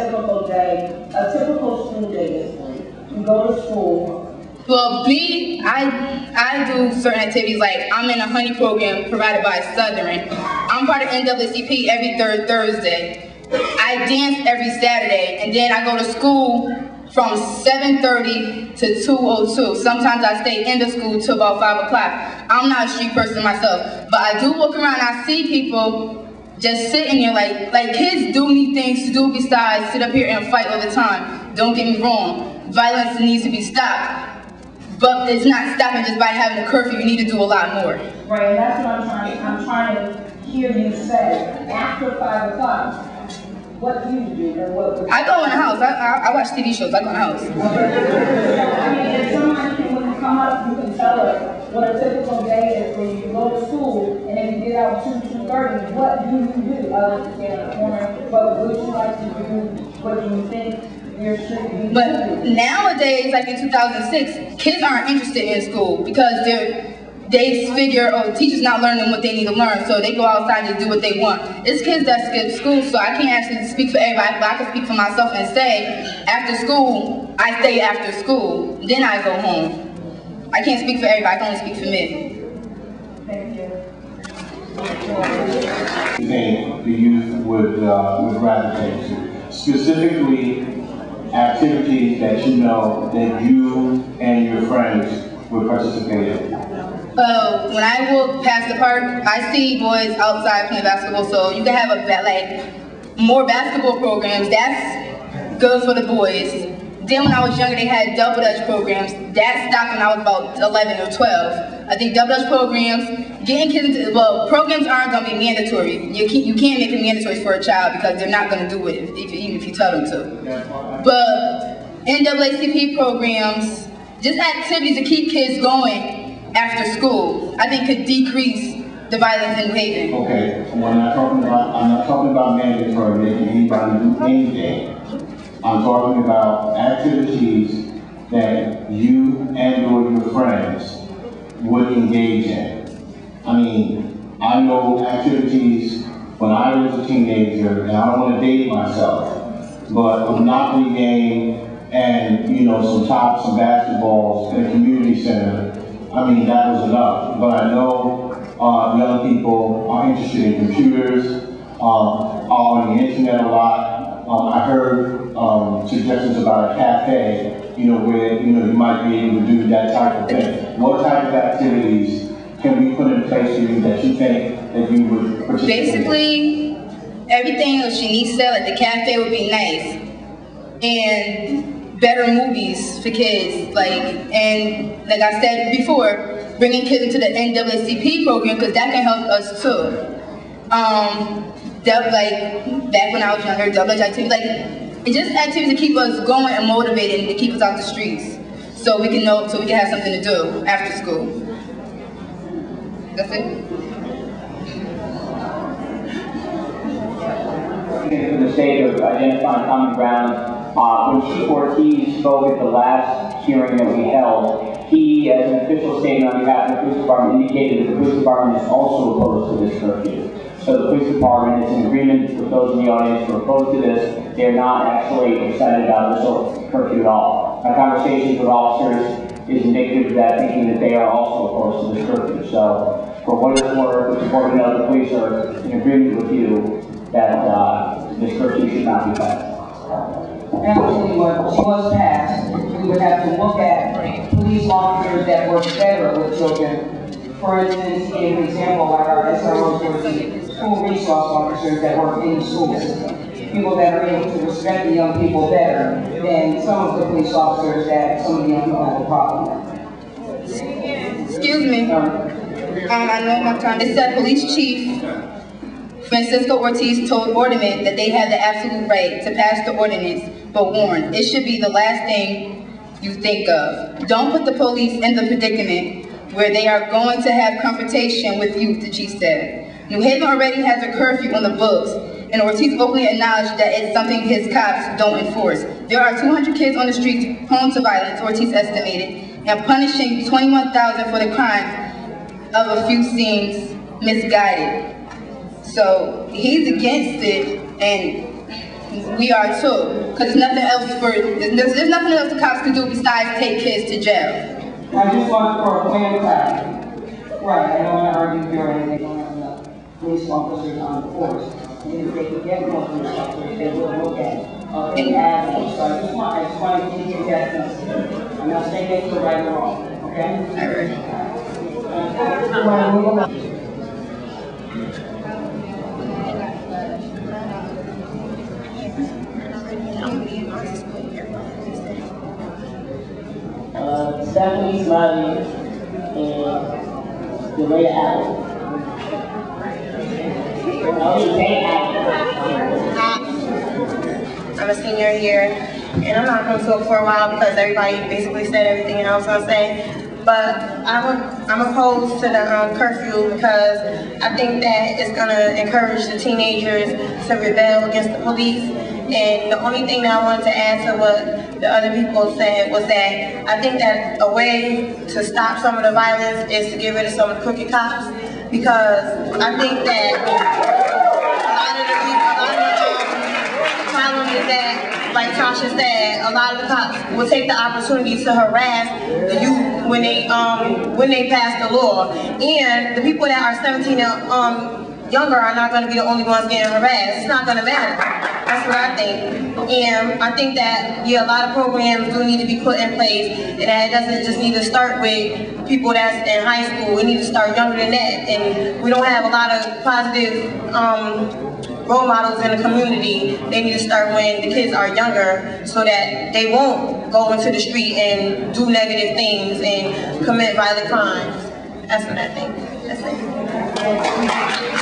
typical day, a typical school day is for you? You go to school. Well, me, I do certain activities, like I'm in a honey program provided by Southern. I'm part of NAACP every third Thursday. I dance every Saturday, and then I go to school from 7:30 to 2:02. Sometimes I stay in the school till about 5 o'clock. I'm not a street person myself, but I do walk around and I see people just sitting here like kids do need things to do besides sit up here and fight all the time. Don't get me wrong, violence needs to be stopped. But it's not stopping just by having a curfew. You need to do a lot more. Right, and that's what I'm trying to hear you say. After 5 o'clock, what do you do? Or what? I go in the house. I watch TV shows. I go in the house. Okay. I mean, if someone can come up, you can tell us what a typical day is when you go to school, and then you get out 2:30. What do you do? Other than stand in the corner, what would you like to do? What do you think? But nowadays, like in 2006, kids aren't interested in school because they figure, oh, the teacher's not learning what they need to learn, so they go outside and do what they want. It's kids that skip school, so I can't actually speak for everybody, but I can speak for myself and say, after school, I stay after school, then I go home. I can't speak for everybody, I can only speak for me. Thank you. I think the youth would gravitate to, specifically activities that you know that you and your friends would participate in. When I walk past the park, I see boys outside playing basketball, so you can have more basketball programs. That's good for the boys. Then when I was younger, they had double dutch programs. That stopped when I was about 11 or 12. I think double dutch programs, getting kids into, well, programs aren't going to be mandatory. You can't make it mandatory for a child because they're not going to do it even if you tell them to. But NAACP programs, just activities to keep kids going after school, I think could decrease the violence in New Haven. Okay, I'm not talking about mandatory, making anybody do anything. I'm talking about activities that you and or your friends would engage in. I mean, I know activities when I was a teenager, and I don't want to date myself, but a Monopoly game and, you know, some tops and basketballs in a community center, I mean, that was enough. But I know young people are interested in computers, are on the internet a lot. I heard suggestions about a cafe, you know, where you might be able to do that type of thing. What type of activities can we put in place for you that you think that you would participate Basically, everything that Shanice said, like the cafe would be nice, and better movies for kids, and like I said before, bringing kids into the NAACP program because that can help us too. Back when I was younger, double activities, it's just activities to keep us going and motivated and to keep us out the streets, so we can have something to do after school. That's it. For the sake of identifying common ground, when Chief Ortiz spoke at the last hearing that we held, he, as an official statement on behalf of the police department, indicated that the police department is also opposed to this curfew. So the police department is in agreement with those in the audience who are opposed to this. They're not actually excited about this curfew at all. My conversations with officers is indicative of that, thinking that they are also opposed to this curfew. So for what it's worth, it's important to know the police are in agreement with you that this curfew should not be passed. Actually, when she was passed, we would have to look at police officers that work better with children. For instance, he gave an example like our SROs were the school resource officers that work in the school system. People that are able to respect the young people better than some of the police officers that some of the young people have a problem with. Excuse me. I know my time. It said Police Chief Francisco Ortiz told Ordinance that they had the absolute right to pass the ordinance, but warned, it should be the last thing you think of. Don't put the police in the predicament where they are going to have confrontation with youth, the chief said. New Haven already has a curfew on the books, and Ortiz openly acknowledged that it's something his cops don't enforce. There are 200 kids on the streets prone to violence, Ortiz estimated, and punishing 21,000 for the crime of a few seems misguided. So he's against it, and we are too. Because there's nothing else the cops can do besides take kids to jail. I just want for a plan clarity. Right, I don't want to argue here or anything. They don't have enough police officers on the force. And if they can get more police officers, they will look at it. They have them. So I just want to give you that message. I'm not saying it's right or wrong, okay? Stephanie, Smiley, and Delia Allen. I'm a senior here, and I'm not going to talk for a while because everybody basically said everything else I was saying. But I'm opposed to the curfew because I think that it's going to encourage the teenagers to rebel against the police. And the only thing that I wanted to add to what the other people said was that I think that a way to stop some of the violence is to get rid of some of the crooked cops, because I think that a lot of the problem is that, like Tasha said, a lot of the cops will take the opportunity to harass the youth when they pass the law, and the people that are 17 and younger are not going to be the only ones getting harassed. It's not going to matter. That's what I think. And I think that, yeah, a lot of programs do need to be put in place, and that it doesn't just need to start with people that's in high school. We need to start younger than that. And we don't have a lot of positive role models in the community. They need to start when the kids are younger so that they won't go into the street and do negative things and commit violent crimes. That's what I think. That's it.